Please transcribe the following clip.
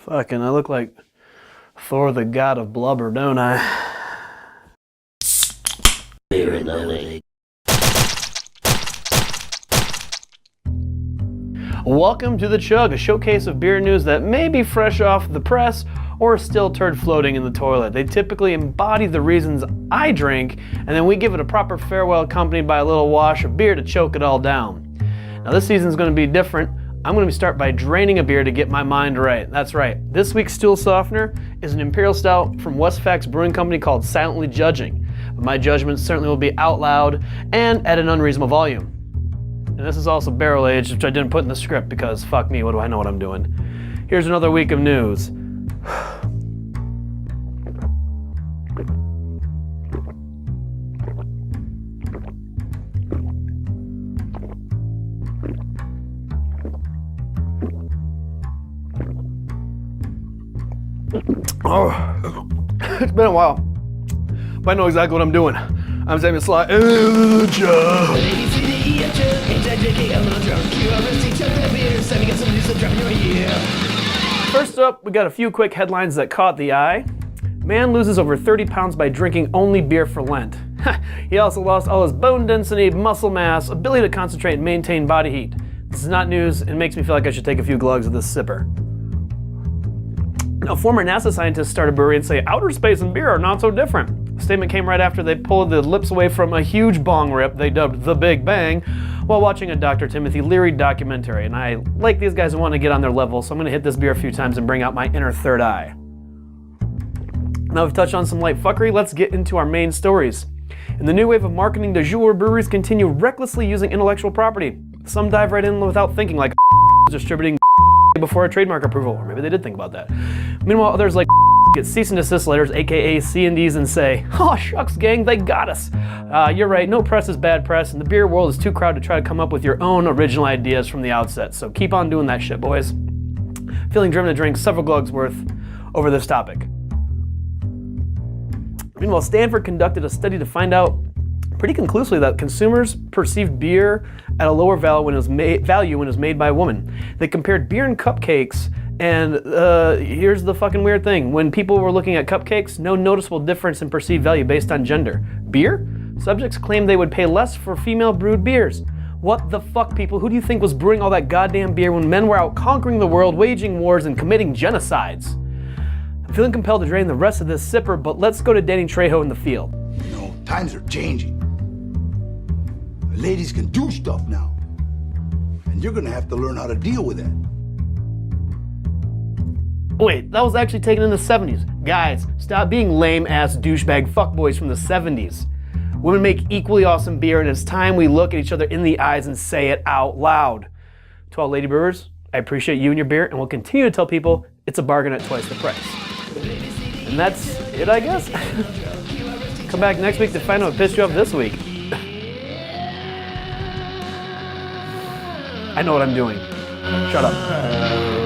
Fucking, I look like Thor the god of blubber, don't I? Welcome to the Chug, a showcase of beer news that may be fresh off the press or still turd floating in the toilet. They typically embody the reasons I drink, and then we give it a proper farewell accompanied by a little wash of beer to choke it all down. Now this season's going to be different. I'm going to start by draining a beer to get my mind right. That's right. This week's stool softener is an Imperial Stout from Westfax Brewing Company called Silently Judging. But my judgment certainly will be out loud and at an unreasonable volume. And this is also barrel aged, which I didn't put in the script because fuck me, what do I know what I'm doing? Here's another week of news. Oh, it's been a while, but I know exactly what I'm doing. I'm Sammy Sly. First up, we got a few quick headlines that caught the eye. Man loses over 30 pounds by drinking only beer for Lent. He also lost all his bone density, muscle mass, ability to concentrate and maintain body heat. This is not news and makes me feel like I should take a few glugs of this sipper. Now, former NASA scientists start a brewery and say outer space and beer are not so different. The statement came right after they pulled the lips away from a huge bong rip they dubbed The Big Bang while watching a Dr. Timothy Leary documentary. And I like these guys and want to get on their level, so I'm going to hit this beer a few times and bring out my inner third eye. Now we've touched on some light fuckery, let's get into our main stories. In the new wave of marketing du jour, breweries continue recklessly using intellectual property. Some dive right in without thinking, like distributing before a trademark approval, or maybe they did think about that. Meanwhile, others like get cease and desist letters, aka C&Ds, and say, "Oh shucks, gang, they got us." You're right, no press is bad press, and the beer world is too crowded to try to come up with your own original ideas from the outset. So keep on doing that shit, boys. Feeling driven to drink several glugs worth over this topic. Meanwhile, Stanford conducted a study to find out pretty conclusively that consumers perceived beer at a lower value when it was made by a woman. They compared beer and cupcakes, and here's the fucking weird thing. When people were looking at cupcakes, no noticeable difference in perceived value based on gender. Beer? Subjects claimed they would pay less for female brewed beers. What the fuck, people? Who do you think was brewing all that goddamn beer when men were out conquering the world, waging wars, and committing genocides? I'm feeling compelled to drain the rest of this sipper, but let's go to Danny Trejo in the field. You know, times are changing. Ladies can do stuff now, and you're gonna have to learn how to deal with that. Wait, that was actually taken in the 70s. Guys, stop being lame-ass douchebag fuckboys from the 70s. Women make equally awesome beer, and it's time we look at each other in the eyes and say it out loud. To all lady brewers, I appreciate you and your beer, and we'll continue to tell people it's a bargain at twice the price. And that's it, I guess. Come back next week to find out what pissed you off this week. I know what I'm doing. Shut up.